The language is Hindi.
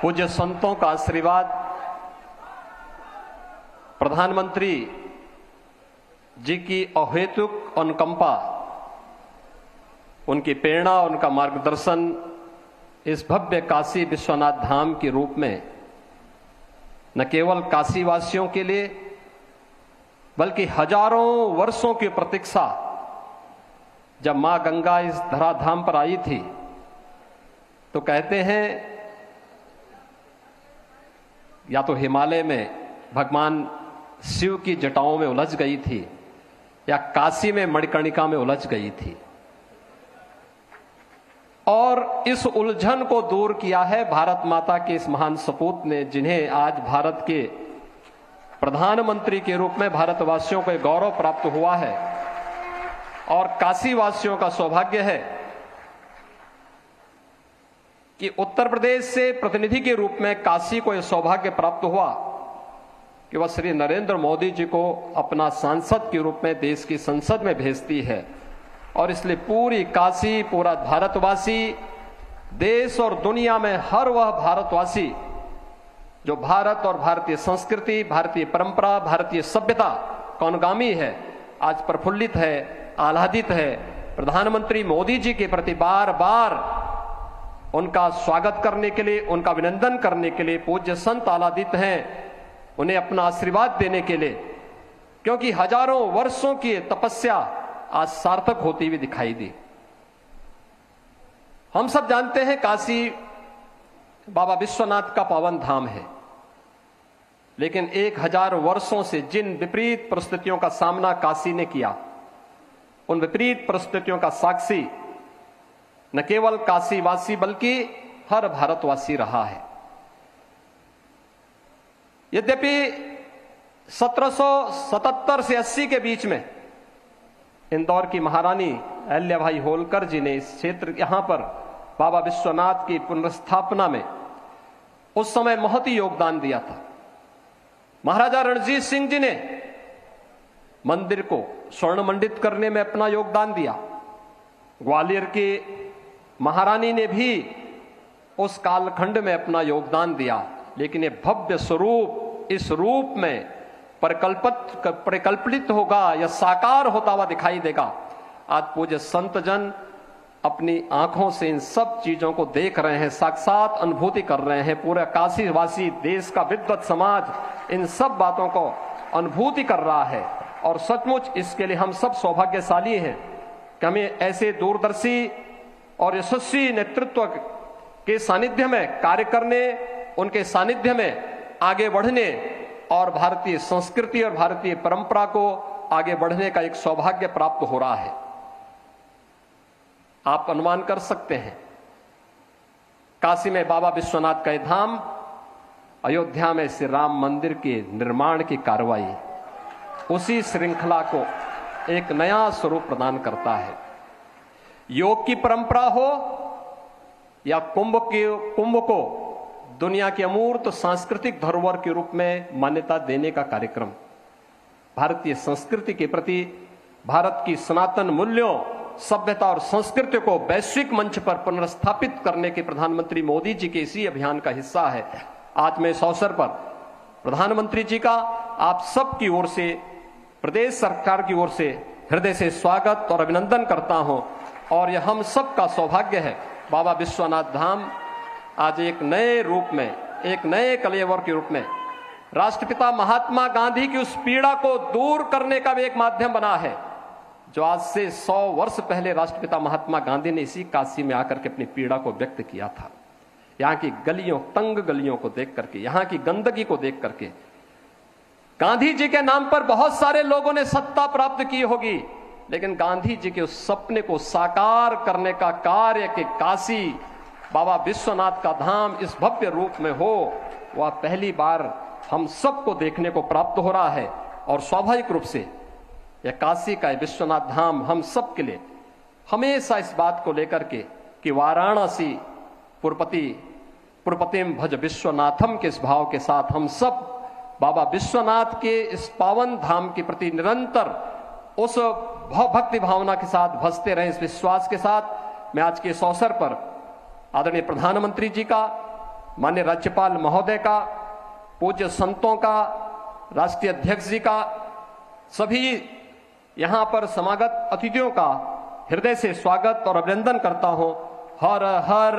पूज्य संतों का आशीर्वाद, प्रधानमंत्री जी की अहेतुक अनुकंपा, उनकी प्रेरणा, उनका मार्गदर्शन इस भव्य काशी विश्वनाथ धाम के रूप में न केवल काशी वासियों के लिए बल्कि हजारों वर्षों की प्रतीक्षा, जब मां गंगा इस धराधाम पर आई थी तो कहते हैं या तो हिमालय में भगवान शिव की जटाओं में उलझ गई थी या काशी में मणिकर्णिका में उलझ गई थी। और इस उलझन को दूर किया है भारत माता के इस महान सपूत ने, जिन्हें आज भारत के प्रधानमंत्री के रूप में भारतवासियों को गौरव प्राप्त हुआ है। और काशी वासियों का सौभाग्य है कि उत्तर प्रदेश से प्रतिनिधि के रूप में काशी को यह सौभाग्य प्राप्त हुआ कि वह श्री नरेंद्र मोदी जी को अपना सांसद के रूप में देश की संसद में भेजती है। और इसलिए पूरी काशी, पूरा भारतवासी, देश और दुनिया में हर वह भारतवासी जो भारत और भारतीय संस्कृति, भारतीय परंपरा, भारतीय सभ्यता का अनुगामी है, आज प्रफुल्लित है, आह्लादित है। प्रधानमंत्री मोदी जी के प्रति बार बार उनका स्वागत करने के लिए, उनका अभिनंदन करने के लिए पूज्य संत आह्लादित हैं, उन्हें अपना आशीर्वाद देने के लिए, क्योंकि हजारों वर्षों की तपस्या आज सार्थक होती हुई दिखाई दी। हम सब जानते हैं काशी बाबा विश्वनाथ का पावन धाम है, लेकिन 1000 वर्षों से जिन विपरीत परिस्थितियों का सामना काशी ने किया, उन विपरीत परिस्थितियों का साक्षी न केवल काशीवासी बल्कि हर भारतवासी रहा है। यद्यपि 1777 से 80 के बीच में इंदौर की महारानी अहिल्याबाई होलकर जी ने इस क्षेत्र, यहां पर बाबा विश्वनाथ की पुनर्स्थापना में उस समय बहुत ही योगदान दिया था। महाराजा रणजीत सिंह जी ने मंदिर को स्वर्ण मंडित करने में अपना योगदान दिया। ग्वालियर की महारानी ने भी उस कालखंड में अपना योगदान दिया। लेकिन ये भव्य स्वरूप इस रूप में परिकल्पित होगा या साकार होता हुआ दिखाई देगा। आज पूज्य संत जन अपनी आंखों से इन सब चीजों को देख रहे हैं, साक्षात अनुभूति कर रहे हैं। पूरा काशीवासी, देश का विद्वत समाज इन सब बातों को अनुभूति कर रहा है। और सचमुच इसके लिए हम सब सौभाग्यशाली हैं कि हमें ऐसे दूरदर्शी और यशस्वी नेतृत्व के सानिध्य में कार्य करने, उनके सानिध्य में आगे बढ़ने और भारतीय संस्कृति और भारतीय परंपरा को आगे बढ़ने का एक सौभाग्य प्राप्त हो रहा है। आप अनुमान कर सकते हैं, काशी में बाबा विश्वनाथ का धाम, अयोध्या में श्री राम मंदिर के निर्माण की कार्रवाई उसी श्रृंखला को एक नया स्वरूप प्रदान करता है। योग की परंपरा हो या कुंभ को दुनिया के अमूर्त सांस्कृतिक धरोहर के रूप में मान्यता देने का कार्यक्रम, भारतीय संस्कृति के प्रति, भारत की सनातन मूल्यों, सभ्यता और संस्कृति को वैश्विक मंच पर पुनर्स्थापित करने के प्रधानमंत्री मोदी जी के इसी अभियान का हिस्सा है। आज मैं इस अवसर पर प्रधानमंत्री जी का आप सबकी ओर से, प्रदेश सरकार की ओर से हृदय से स्वागत और अभिनंदन करता हूं। और यह हम सब का सौभाग्य है, बाबा विश्वनाथ धाम आज एक नए रूप में, एक नए कलेवर के रूप में राष्ट्रपिता महात्मा गांधी की उस पीड़ा को दूर करने का भी एक माध्यम बना है, जो आज से 100 वर्ष पहले राष्ट्रपिता महात्मा गांधी ने इसी काशी में आकर के अपनी पीड़ा को व्यक्त किया था। यहाँ की गलियों, तंग गलियों को देख करके, यहाँ की गंदगी को देख करके, गांधी जी के नाम पर बहुत सारे लोगों ने सत्ता प्राप्त की होगी, लेकिन गांधी जी के उस सपने को साकार करने का कार्य कि काशी बाबा विश्वनाथ का धाम इस भव्य रूप में हो, वह पहली बार हम सबको देखने को प्राप्त हो रहा है। और स्वाभाविक रूप से यह काशी का विश्वनाथ धाम हम सब के लिए हमेशा इस बात को लेकर के कि वाराणसी पुरपतिम भज विश्वनाथम के इस भाव के साथ हम सब बाबा विश्वनाथ के इस पावन धाम के प्रति निरंतर उस भक्ति भावना के साथ भजते रहे। इस विश्वास के साथ मैं आज के इस अवसर पर आदरणीय प्रधानमंत्री जी का माननीय राज्यपाल महोदय का, पूज्य संतों का, राष्ट्रीय अध्यक्ष जी का, सभी यहां पर समागत अतिथियों का हृदय से स्वागत और अभिनंदन करता हूं। हर हर